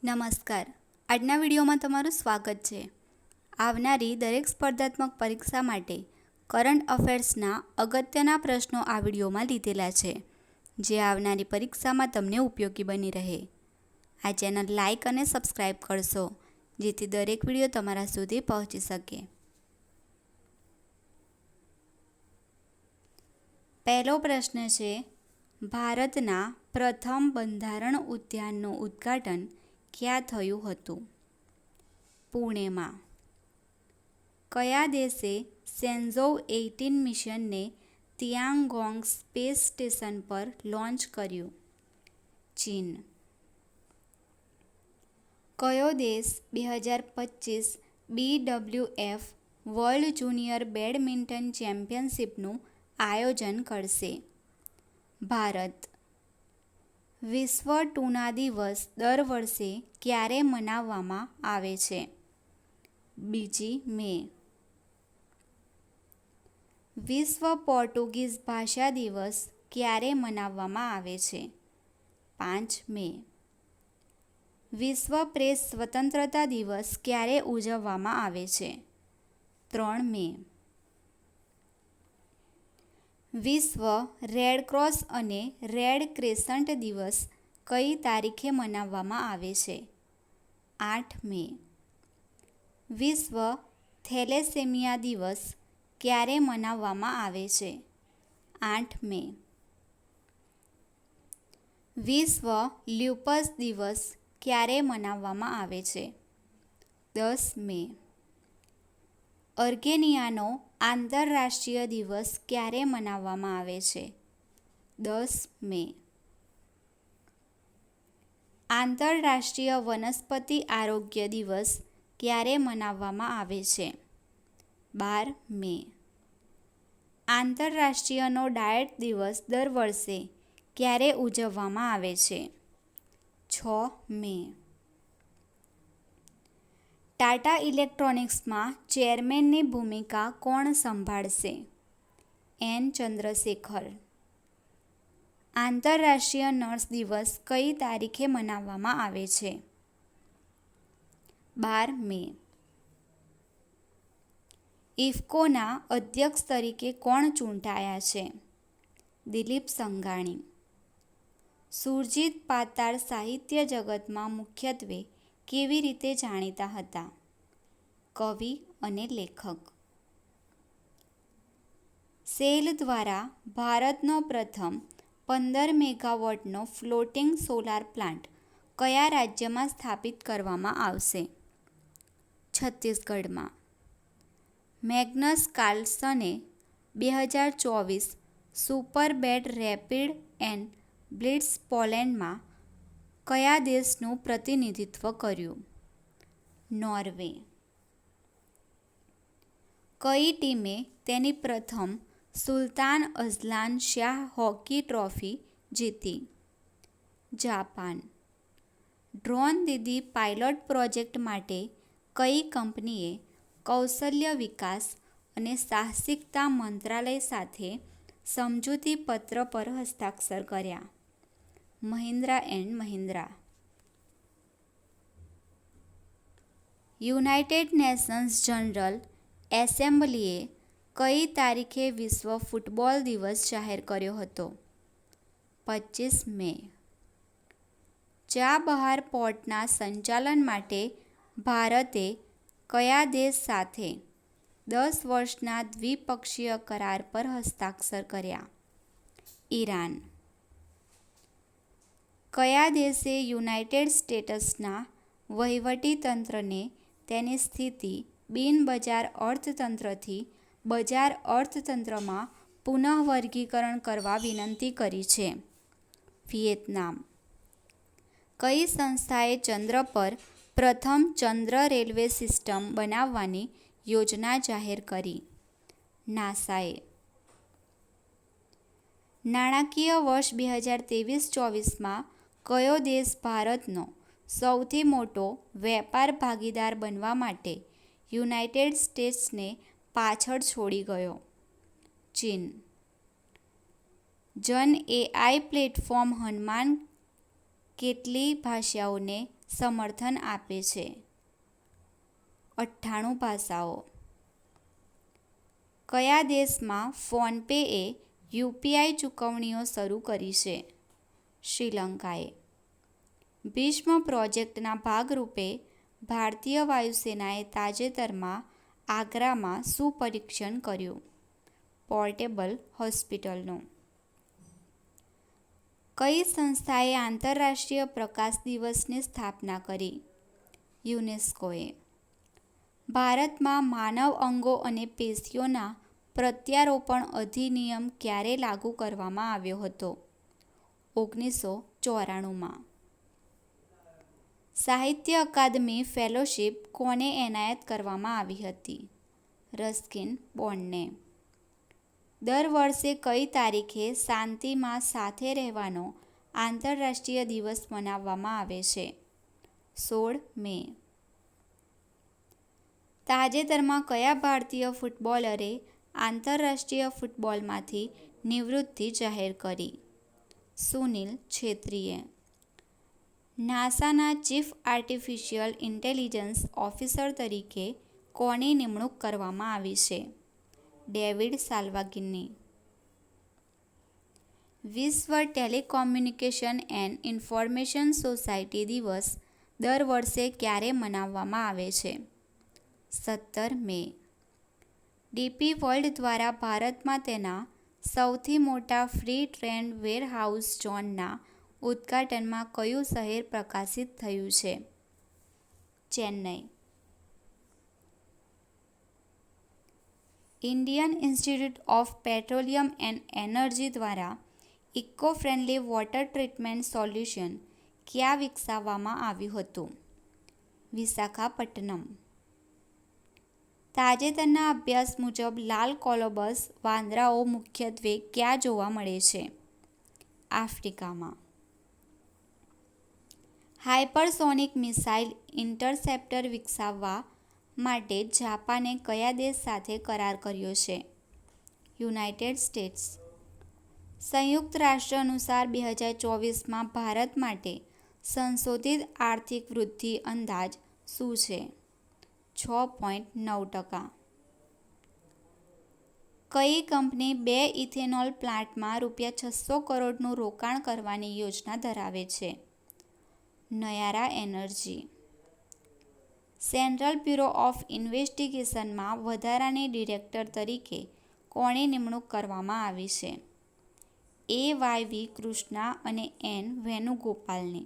નમસ્કાર. આજના વિડીયોમાં તમારું સ્વાગત છે. આવનારી દરેક સ્પર્ધાત્મક પરીક્ષા માટે કરંટ અફેર્સના અગત્યના પ્રશ્નો આ વિડીયોમાં લીધેલા છે, જે આવનારી પરીક્ષામાં તમને ઉપયોગી બની રહે. આ ચેનલ લાઇક અને સબસ્ક્રાઈબ કરશો, જેથી દરેક વિડીયો તમારા સુધી પહોંચી શકે. પહેલો પ્રશ્ન છે, ભારતના પ્રથમ બંધારણ ઉદ્યાનનું ઉદ્ઘાટન ક્યાં થયું હતું? પુણેમાં. કયા દેશે શેન્ઝોઉ 18 મિશનને તિયાંગોંગ સ્પેસ સ્ટેશન પર લોન્ચ કર્યું? ચીન. કયો દેશ 2025 BWF વર્લ્ડ જુનિયર બેડમિન્ટન ચેમ્પિયનશિપનું આયોજન કરશે? ભારત. વિશ્વ ટૂના દિવસ દર વર્ષે ક્યારે મનાવવામાં આવે છે? 2 મે. વિશ્વ પોર્ટુગીઝ ભાષા દિવસ ક્યારે મનાવવામાં આવે છે? 5 મે. વિશ્વ પ્રેસ સ્વતંત્રતા દિવસ ક્યારે ઉજવવામાં આવે છે? 3 મે. વિશ્વ રેડ ક્રોસ અને રેડ ક્રેસન્ટ દિવસ કઈ તારીખે મનાવવામાં આવે છે? 8 મે. વિશ્વ થેલેસેમિયા દિવસ ક્યારે મનાવવામાં આવે છે? 8 મે. વિશ્વ લ્યુપસ દિવસ ક્યારે મનાવવામાં આવે છે? 10 મે. અર્ગેનિયાનો આંતરરાષ્ટ્રીય દિવસ ક્યારે મનાવવામાં આવે છે? 10 મે. આંતરરાષ્ટ્રીય વનસ્પતિ આરોગ્ય દિવસ ક્યારે મનાવવામાં આવે છે? 12 મે. આંતરરાષ્ટ્રીય નો ડાયટ દિવસ દર વર્ષે ક્યારે ઉજવવામાં આવે છે? 6 મે. ટાટા ઇલેક્ટ્રોનિક્સમાં ચેરમેનની ભૂમિકા કોણ સંભાળશે? એન ચંદ્રશેખર. આંતરરાષ્ટ્રીય નર્સ દિવસ કઈ તારીખે મનાવવામાં આવે છે? 12 મે. ઇફકોના અધ્યક્ષ તરીકે કોણ ચૂંટાયા છે? દિલીપ સંઘાણી. સુરજીત પાતાળ સાહિત્ય જગતમાં મુખ્યત્વે કેવી રીતે જાણીતા હતા? કવિ અને લેખક. સેલ દ્વારા ભારતનો પ્રથમ 15 મેગાવોટનો ફ્લોટિંગ સોલાર પ્લાન્ટ કયા રાજ્યમાં સ્થાપિત કરવામાં આવશે? છત્તીસગઢમાં. મેગ્નસ કાર્લસને 2024 super bet rapid and blitz પોલેન્ડમાં કયા દેશનું પ્રતિનિધિત્વ કર્યું? નોર્વે. કઈ ટીમે તેની પ્રથમ Sultan Azlan Shah hockey trophy જીતી? Japan. Drone Didi pilot project માટે કઈ કંપનીએ કૌશલ્ય વિકાસ અને સાહસિકતા મંત્રાલય સાથે સમજૂતી પત્ર પર હસ્તાક્ષર કર્યા? Mahindra and Mahindra. United Nations General એસેમ્બલીએ કઈ તારીખે વિશ્વ ફૂટબોલ દિવસ જાહેર કર્યો હતો? 25 મે. ચાબહાર પોર્ટના સંચાલન માટે ભારતે કયા દેશ સાથે 10 વર્ષના દ્વિપક્ષીય કરાર પર હસ્તાક્ષર કર્યા? ઈરાન. કયા દેશે યુનાઇટેડ સ્ટેટ્સના વહીવટીતંત્રને તેની સ્થિતિ બિનબજાર અર્થતંત્રથી બજાર અર્થતંત્રમાં પુનઃવર્ગીકરણ કરવા વિનંતી કરી છે? વિયેતનામ. કઈ સંસ્થાએ ચંદ્ર પર પ્રથમ ચંદ્ર રેલવે સિસ્ટમ બનાવવાની યોજના જાહેર કરી? નાસાએ. નાણાકીય વર્ષ 2023-24માં કયો દેશ ભારતનો સૌથી મોટો વેપાર ભાગીદાર બનવા માટે યુનાઇટેડ સ્ટેટ્સને પાછળ છોડી ગયો? ચીન. જન એઆઈ પ્લેટફોર્મ હનુમાન કેટલી ભાષાઓને સમર્થન આપે છે. 98 ભાષાઓ. કયા દેશમાં ફોનપેએ યુપીઆઈ ચૂકવણીઓ શરૂ કરી છે? શ્રીલંકાએ. ભીષ્મ પ્રોજેક્ટના ભાગરૂપે ભારતીય વાયુસેનાએ તાજેતરમાં આગ્રામાં શું પરીક્ષણ કર્યું? પોર્ટેબલ હોસ્પિટલનું. કઈ સંસ્થાએ આંતરરાષ્ટ્રીય પ્રકાશ દિવસની સ્થાપના કરી? યુનેસ્કોએ. ભારતમાં માનવ અંગો અને પેશીઓના પ્રત્યારોપણ અધિનિયમ ક્યારે લાગુ કરવામાં આવ્યો હતો? 1994માં. સાહિત્ય અકાદમી ફેલોશિપ કોને એનાયત કરવામાં આવી હતી? રસ્કિન બોન્ડને. દર વર્ષે કઈ તારીખે શાંતિમાં સાથે રહેવાનો આંતરરાષ્ટ્રીય દિવસ મનાવવામાં આવે છે? 16 મે. તાજેતરમાં કયા ભારતીય ફૂટબોલરે આંતરરાષ્ટ્રીય ફૂટબોલમાંથી નિવૃત્તિ જાહેર કરી? સુનિલ છેત્રીએ. નાસાના ચીફ આર્ટિફિશિયલ ઇન્ટેલિજન્સ ઓફિસર તરીકે કોની નિમણૂક કરવામાં આવી છે? ડેવિડ સાલ્વાગીનની. વિશ્વ ટેલિકોમ્યુનિકેશન એન્ડ ઇન્ફોર્મેશન સોસાયટી દિવસ દર વર્ષે ક્યારે મનાવવામાં આવે છે? 17 મે. ડીપી વર્લ્ડ દ્વારા ભારતમાં તેના સૌથી મોટા ફ્રી ટ્રેડ વેરહાઉસ ઝોનના ઉદ્ઘાટનમાં કયું શહેર પ્રકાશિત થયું છે? Chennai. Indian Institute of Petroleum and Energy દ્વારા eco friendly water treatment solution ક્યાં વિકસાવવામાં આવ્યું હતું? વિશાખાપટ્ટનમ. તાજેતરના અભ્યાસ મુજબ લાલ કોલંબસ વાંદરાઓ મુખ્યત્વે ક્યાં જોવા મળે છે? આફ્રિકામાં. હાઇપરસોનિક મિસાઇલ ઇન્ટરસેપ્ટર વિકસાવવા માટે જાપાને કયા દેશ સાથે કરાર કર્યો છે? United states. સંયુક્ત રાષ્ટ્ર અનુસાર 2024માં ભારત માટે સંશોધિત આર્થિક વૃદ્ધિ અંદાજ શું છે? 6.9%. કઈ કંપની 2 ઇથેનોલ પ્લાન્ટમાં ₹600 કરોડનું રોકાણ કરવાની યોજના ધરાવે છે? Nayara energy. Central bureau of ઇન્વેસ્ટિગેશનમાં વધારાની ડિરેક્ટર તરીકે કોની નિમણૂક કરવામાં આવી છે? A.Y.V. કૃષ્ણા અને N. વેણુગોપાલની.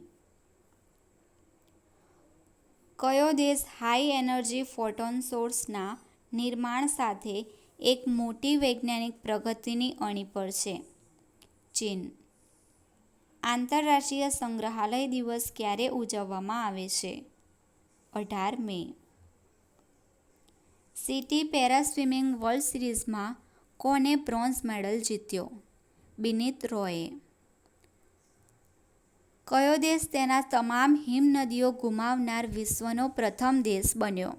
કયો દેશ હાઈ એનર્જી ફોટોન સોર્સના નિર્માણ સાથે એક મોટી વૈજ્ઞાનિક પ્રગતિની અણી પર છે? ચીન. આંતરરાષ્ટ્રીય સંગ્રહાલય દિવસ ક્યારે ઉજવવામાં આવે છે? 18 મે. સિટી પેરા સ્વિમિંગ વર્લ્ડ સિરીઝમાં કોને બ્રોન્ઝ મેડલ જીત્યો? બિનીત રોયે. કયો દેશ તેના તમામ હિમનદીઓ ગુમાવનાર વિશ્વનો પ્રથમ દેશ બન્યો?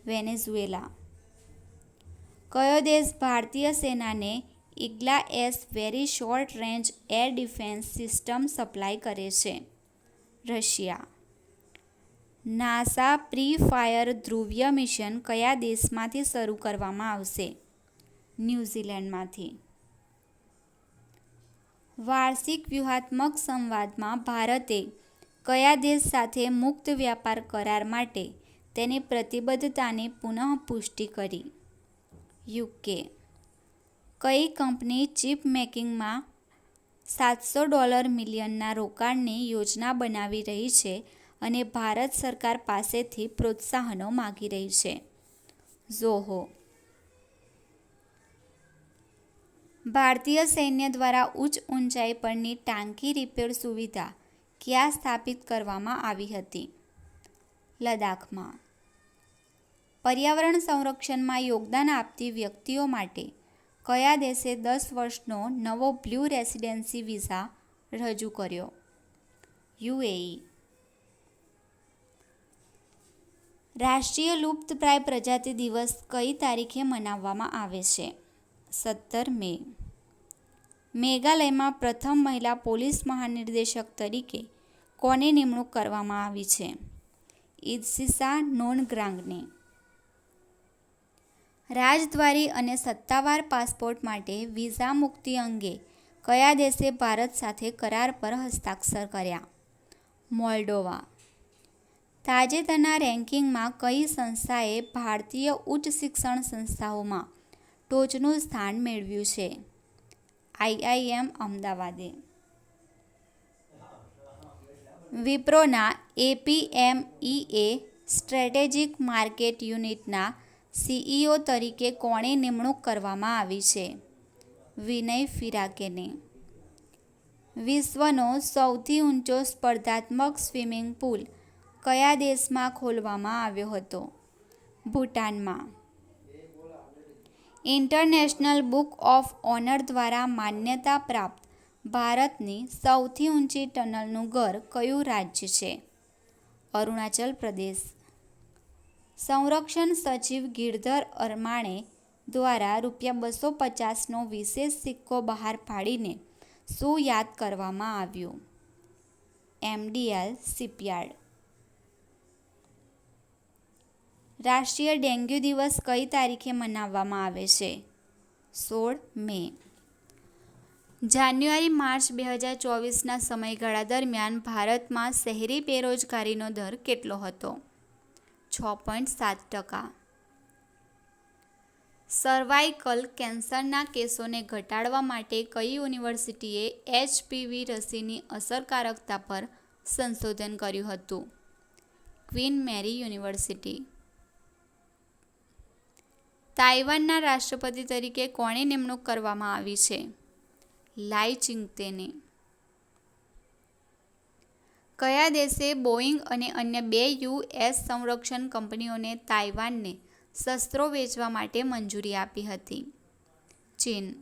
વેનેઝુએલા. કયો દેશ ભારતીય સેનાને Igla S very short range air defence system supply કરે છે? રશિયા. નાસા પ્રી ફાયર ધ્રુવીય મિશન કયા દેશમાંથી શરૂ કરવામાં આવશે? ન્યૂઝીલેન્ડમાંથી. વાર્ષિક વ્યૂહાત્મક સંવાદમાં ભારતે કયા દેશ સાથે મુક્ત વ્યાપાર કરાર માટે તેની પ્રતિબદ્ધતાની પુનઃપુષ્ટિ કરી? યુકે. કઈ કંપની ચિપ મેકિંગમાં $700 મિલિયનના રોકાણની યોજના બનાવી રહી છે અને ભારત સરકાર પાસેથી પ્રોત્સાહનો માગી રહી છે? ઝોહો. ભારતીય સૈન્ય દ્વારા ઉચ્ચ ઊંચાઈ પરની ટાંકી રિપેર સુવિધા ક્યાં સ્થાપિત કરવામાં આવી હતી? લદ્દાખમાં. પર્યાવરણ સંરક્ષણમાં યોગદાન આપતી વ્યક્તિઓ માટે કયા દેશે 10 વર્ષનો નવો બ્લુ રેસિડેન્સી વિઝા રજૂ કર્યો? યુએઈ. રાષ્ટ્રીય લુપ્તપ્રાય પ્રજાતિ દિવસ કઈ તારીખે મનાવવામાં આવે છે? 17 મે. મેઘાલયમાં પ્રથમ મહિલા પોલીસ મહાનિર્દેશક તરીકે કોની નિમણૂક કરવામાં આવી છે? ઇત્સિસા નોનગ્રાંગની. રાજદ્વારી અને સત્તાવાર પાસપોર્ટ માટે વિઝા મુક્તિ અંગે કયા દેશે ભારત સાથે કરાર પર હસ્તાક્ષર કર્યા? મોલ્ડોવા. તાજેતરના રેન્કિંગમાં કઈ સંસ્થાએ ભારતીય ઉચ્ચ શિક્ષણ સંસ્થાઓમાં ટોચનું સ્થાન મેળવ્યું છે? IIM અમદાવાદે. વિપ્રોના APMEA સ્ટ્રેટેજિક માર્કેટ યુનિટના CEO તરીકે કોની નિમણૂક કરવામાં આવી છે? વિનય ફિરાકેની. વિશ્વનો સૌથી ઊંચો સ્પર્ધાત્મક સ્વિમિંગ પુલ કયા દેશમાં ખોલવામાં આવ્યો હતો? ભૂટાનમાં. ઇન્ટરનેશનલ બુક ઓફ ઓનર દ્વારા માન્યતા પ્રાપ્ત ભારતની સૌથી ઊંચી ટનલનું ઘર કયું રાજ્ય છે? અરુણાચલ પ્રદેશ. સંરક્ષણ સચિવ ગિરધર અરમાણે દ્વારા ₹250નો વિશેષ સિક્કો બહાર પાડીને શું યાદ કરવામાં આવ્યું? MDL shipyard. રાષ્ટ્રીય ડેન્ગ્યુ દિવસ કઈ તારીખે મનાવવામાં આવે છે? 16 મે. જાન્યુઆરી-માર્ચ 2024ના સમયગાળા દરમિયાન ભારતમાં શહેરી બેરોજગારીનો દર કેટલો હતો? 6.7%. સર્વાઇકલ કેન્સરના કેસોને ઘટાડવા માટે કઈ યુનિવર્સિટીએ HPV રસીની અસરકારકતા પર સંશોધન કર્યું હતું? ક્વીન મેરી યુનિવર્સિટી. તાઇવાનના રાષ્ટ્રપતિ તરીકે કોની નિમણૂક કરવામાં આવી છે? લાઈ ચિંગતેની. કયા દેશે બોઈંગ અને અન્ય 2 US સંરક્ષણ કંપનીઓને તાઇવાનને શસ્ત્રો વેચવા માટે મંજૂરી આપી હતી? ચીન.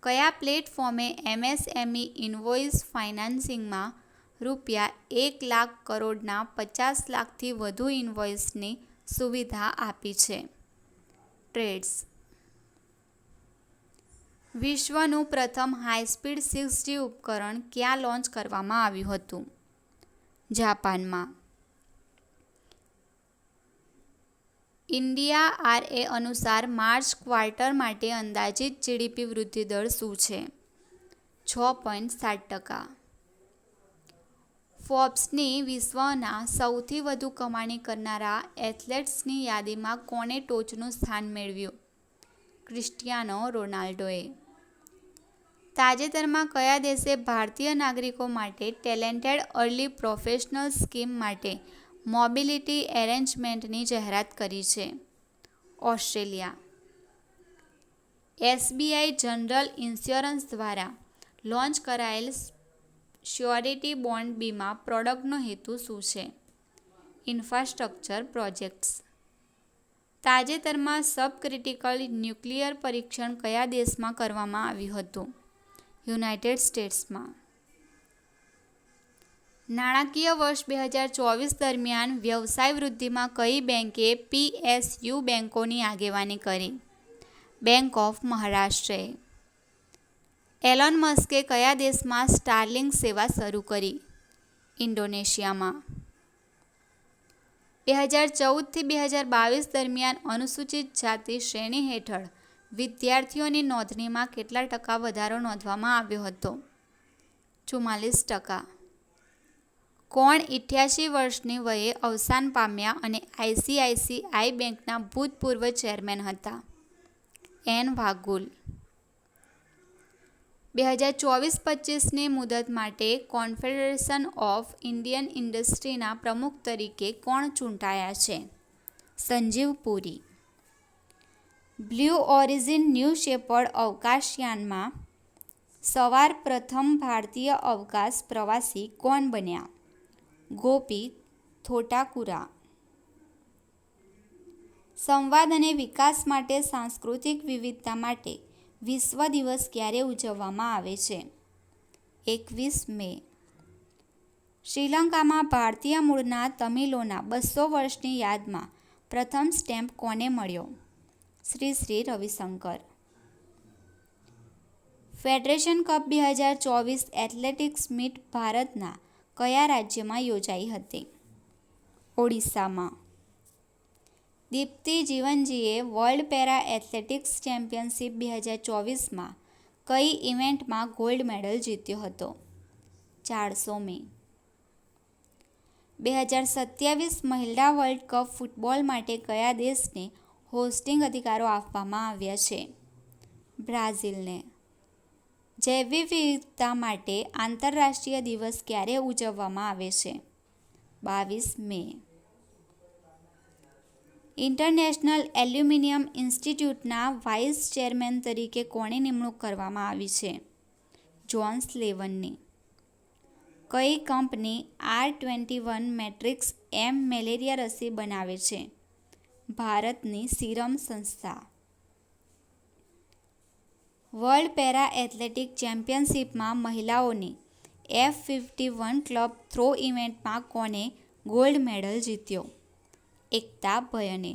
કયા પ્લેટફોર્મે MSME ઇનવોઇસ ફાઇનાન્સિંગમાં ₹1 લાખ કરોડના 50 લાખથી વધુ ઇનવોઇસની સુવિધા આપી છે? ટ્રેડ્સ. વિશ્વનું પ્રથમ હાઈસ્પીડ 6G ઉપકરણ ક્યાં લોન્ચ કરવામાં આવ્યું હતું? જાપાનમાં. ઇન્ડિયા RA અનુસાર માર્ચ ક્વાર્ટર માટે અંદાજિત GDP વૃદ્ધિ દર શું છે? 6.7%. ફોર્બ્સની વિશ્વના સૌથી વધુ કમાણી કરનારા એથ્લેટ્સની યાદીમાં કોણે ટોચનું સ્થાન મેળવ્યું? ક્રિસ્ટિયાનો રોનાલ્ડોએ. તાજેતરમાં કયા દેશે ભારતીય નાગરિકો માટે ટેલેન્ટેડ અર્લી પ્રોફેશનલ સ્કીમ માટે મોબિલિટી એરેન્જમેન્ટની જાહેરાત કરી છે? ઓસ્ટ્રેલિયા. SBI જનરલ ઇન્સ્યોરન્સ દ્વારા લોન્ચ કરાયેલ શ્યોરિટી બોન્ડ વીમા પ્રોડક્ટનો હેતુ શું છે? Infrastructure projects. તાજેતરમાં સબક્રિટિકલ ન્યુક્લિયર પરીક્ષણ કયા દેશમાં કરવામાં આવ્યું હતું? યુનાઇટેડ સ્ટેટ્સમાં. નાણાકીય વર્ષ 2024 દરમિયાન વ્યવસાય વૃદ્ધિમાં કઈ બેંકે PSU બેંકોની આગેવાની કરી? બેંક ઓફ મહારાષ્ટ્રએ. એલોન મસ્કે કયા દેશમાં સ્ટારલિંક સેવા શરૂ કરી? ઇન્ડોનેશિયામાં. 2014થી 2022 દરમિયાન અનુસૂચિત જાતિ શ્રેણી હેઠળ વિદ્યાર્થીઓની નોંધણીમાં કેટલા ટકા વધારો નોંધવામાં આવ્યો હતો? 44%. કોણ 88 વર્ષની વયે અવસાન પામ્યા અને ICICI બેંકના ભૂતપૂર્વ ચેરમેન હતા? એન વાઘુલ. 2024-25ની મુદત માટે કોન્ફેડરેશન ઓફ ઇન્ડિયન ઇન્ડસ્ટ્રીના પ્રમુખ તરીકે કોણ ચૂંટાયા છે? સંજીવ પુરી. બ્લુ ઓરિજિન ન્યૂ શેપર્ડ અવકાશયાનમાં સવાર પ્રથમ ભારતીય અવકાશ પ્રવાસી કોણ બન્યા? ગોપી થોટાકુરા. સંવાદ અને વિકાસ માટે સાંસ્કૃતિક વિવિધતા માટે વિશ્વ દિવસ ક્યારે ઉજવવામાં આવે છે? 21 મે. શ્રીલંકામાં ભારતીય મૂળના તમિલોના 200 વર્ષની યાદમાં પ્રથમ સ્ટેમ્પ કોને મળ્યો? Shri Shri Ravishankar. Federation Cup 2024 athletics meet ભારતના કયા રાજ્યમાં યોજાઈ હતી? ઓડિશામાં. દીપ્તિ જીવનજીએ વર્લ્ડ પેરા એથ્લેટિક્સ ચેમ્પિયનશિપ 2024માં કઈ ઇવેન્ટમાં ગોલ્ડ મેડલ જીત્યો હતો? 400 મી. 2027 મહિલા વર્લ્ડ કપ ફૂટબોલ માટે કયા દેશને હોસ્ટિંગ અધિકારો આપવામાં આવ્યા છે? બ્રાઝિલને. જૈવ વિવિધતા માટે આંતરરાષ્ટ્રીય દિવસ ક્યારે ઉજવવામાં આવે છે? 22 મે. ઇન્ટરનેશનલ એલ્યુમિનિયમ ઇન્સ્ટિટ્યૂટના વાઇસ ચેરમેન તરીકે કોની નિમણૂક કરવામાં આવી છે? જ્હોન સ્લેવનની. કઈ કંપની R21 મેટ્રિક્સ એમ મેલેરિયા રસી બનાવે છે? ભારતની સિરમ સંસ્થા. વર્લ્ડ પેરા એથ્લેટિક ચેમ્પિયનશિપમાં મહિલાઓની F51 ક્લબ થ્રો ઇવેન્ટમાં કોને ગોલ્ડ મેડલ જીત્યો? એકતા ભયને.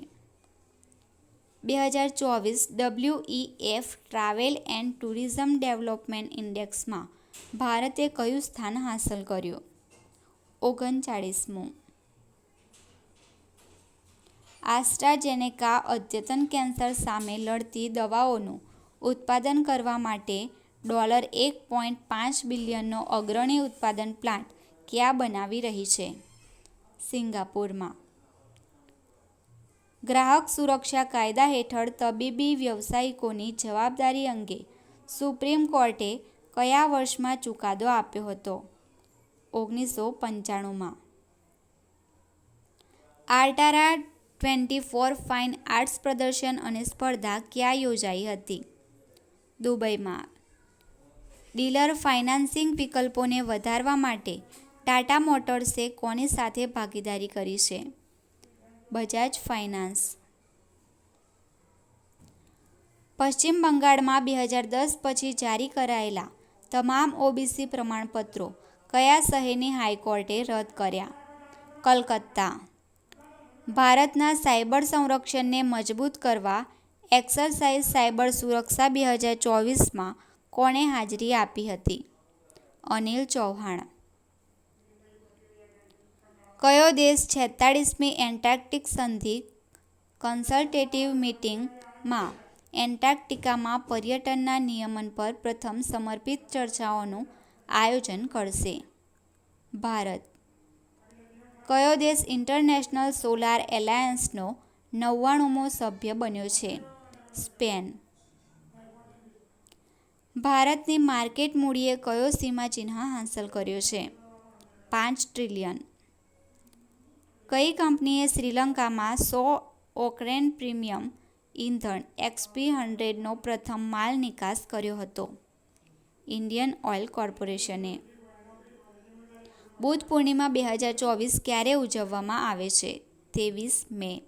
2024 WEF travel and tourism development ઇન્ડેક્સમાં ભારતે કયું સ્થાન હાંસલ કર્યું? 39મું. આસ્ટ્રાઝેનેકા અદ્યતન કેન્સર સામે લડતી દવાઓનું ઉત્પાદન કરવા માટે $1.5 બિલિયનનો અગ્રણી ઉત્પાદન પ્લાન્ટ ક્યાં બનાવી રહી છે? સિંગાપુરમાં. ગ્રાહક સુરક્ષા કાયદા હેઠળ તબીબી વ્યવસાયિકોની જવાબદારી અંગે સુપ્રીમ કોર્ટે કયા વર્ષમાં ચુકાદો આપ્યો હતો? 1995માં. આર્ટારા 24 ફાઇન આર્ટ્સ પ્રદર્શન અને સ્પર્ધા ક્યાં યોજાઈ હતી? દુબઈમાં. ડીલર ફાઇનાન્સિંગ વિકલ્પોને વધારવા માટે ટાટા મોટર્સે કોની સાથે ભાગીદારી કરી છે? બજાજ ફાઇનાન્સ. પશ્ચિમ બંગાળમાં 2010 પછી જારી કરાયેલા તમામ ઓબીસી પ્રમાણપત્રો કયા શહેરની હાઈકોર્ટે રદ કર્યા? કલકત્તા. ભારતના સાયબર સંરક્ષણને મજબૂત કરવા એક્સરસાઇઝ સાયબર સુરક્ષા 2024માં કોણે હાજરી આપી હતી? અનિલ ચૌહાણ. કયો દેશ 46મી એન્ટાર્કટિક સંધિ કન્સલ્ટેટિવ મીટિંગમાં એન્ટાર્કટિકામાં પર્યટનના નિયમન પર પ્રથમ સમર્પિત ચર્ચાઓનું આયોજન કરશે? ભારત. કયો દેશ ઇન્ટરનેશનલ સોલાર એલાયન્સનો 99મો સભ્ય બન્યો છે? સ્પેન. ભારતની માર્કેટ મૂડીએ કયો સીમાચિહ્ન હાંસલ કર્યો છે? 5 ટ્રિલિયન. કઈ કંપનીએ શ્રીલંકામાં 100 ઓક્ટેન પ્રીમિયમ ઇંધણ XP100નો પ્રથમ માલ નિકાસ કર્યો હતો? ઇન્ડિયન ઓઇલ કોર્પોરેશને. બુદ્ધ પૂર્ણિમા 2024 ક્યારે ઉજવવામાં આવે છે? 23 મે.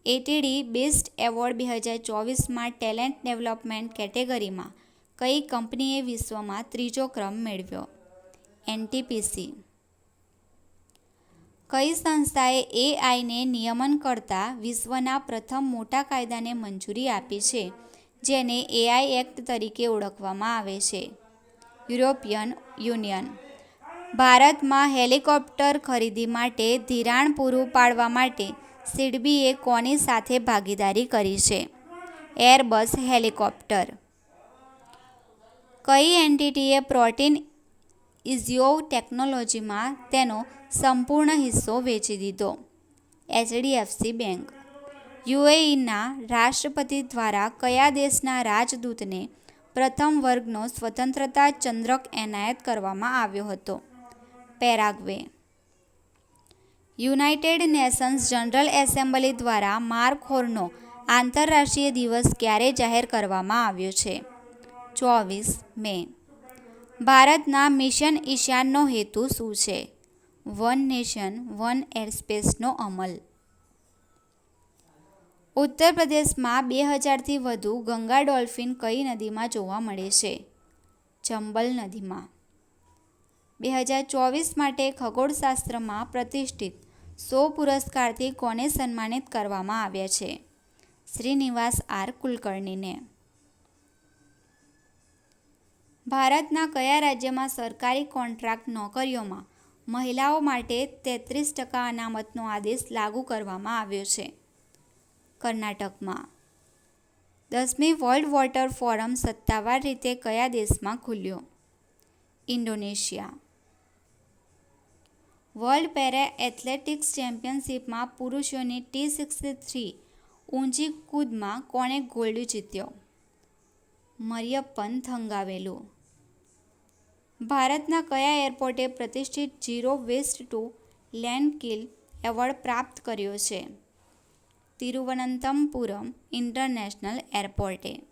એટીડી બેસ્ટ એવોર્ડ 2024માં ટેલેન્ટ ડેવલપમેન્ટ કેટેગરીમાં કઈ કંપનીએ વિશ્વમાં ત્રીજો ક્રમ મેળવ્યો? એનટીપીસી. કઈ સંસ્થાએ એઆઈને નિયમન કરતા વિશ્વના પ્રથમ મોટા કાયદાને મંજૂરી આપી છે જેને એઆઈ એક્ટ તરીકે ઓળખવામાં આવે છે? European union. ભારતમાં હેલિકોપ્ટર ખરીદી માટે ધિરાણ પૂરું પાડવા માટે સિડબીએ કોની સાથે ભાગીદારી કરી છે? Airbus helicopter. કઈ એન્ટિટીએ પ્રોટીન ઇઝિયો ટેકનોલોજીમાં તેનો સંપૂર્ણ હિસ્સો વેચી દીધો? HDFC bank. યુએઈના રાષ્ટ્રપતિ દ્વારા કયા દેશના રાજદૂતને પ્રથમ વર્ગનો સ્વતંત્રતા ચંદ્રક એનાયત કરવામાં આવ્યો હતો? Paraguay. United Nations general assembly દ્વારા માર્ક હોર્નનો આંતરરાષ્ટ્રીય દિવસ ક્યારે જાહેર કરવામાં આવ્યો છે? 24 મે. ભારતના મિશન ઈશાનનો હેતુ શું છે? વન નેશન વન એરસ્પેસનો અમલ. ઉત્તર પ્રદેશમાં 2000થી વધુ ગંગા ડોલ્ફિન કઈ નદીમાં જોવા મળે છે? ચંબલ નદીમાં. 2024 માટે ખગોળશાસ્ત્રમાં પ્રતિષ્ઠિત 100 પુરસ્કારથી કોને સન્માનિત કરવામાં આવ્યા છે? શ્રીનિવાસ આર કુલકર્ણીને. ભારતના કયા રાજ્યમાં સરકારી કોન્ટ્રાક્ટ નોકરીઓમાં મહિલાઓ માટે 33% અનામતનો આદેશ લાગુ કરવામાં આવ્યો છે. કર્ણાટકમાં 10મી વર્લ્ડ વોટર ફોરમ સત્તાવાર રીતે કયા દેશમાં ખુલ્યો? ઇન્ડોનેશિયા. વર્લ્ડ પેરા એથ્લેટિક્સ ચેમ્પિયનશિપમાં પુરુષોની T63 ઊંચી કૂદમાં કોણે ગોલ્ડ જીત્યો? મરિયપ્પન થંગાવેલુ. ભારતના કયા એરપોર્ટે પ્રતિષ્ઠિત zero waste to landfill award પ્રાપ્ત કર્યો છે? તિરુવનંતપુરમ ઇન્ટરનેશનલ એરપોર્ટે.